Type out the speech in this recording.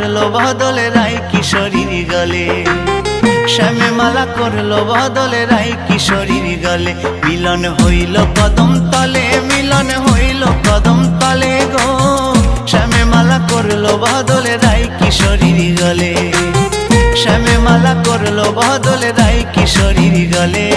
করলো বদলে রায় কিশোরীর গলে, শ্যামে মালা করলো বদলে রায় কিশোরীর গলে। মিলন হইল কদম তলে, মিলন হইল কদম তলে গো, শ্যামে মালা করলো বদলে রায় কিশোরীর গলে, শ্যামে মালা করলো বদলে রায় কিশোরীর গলে।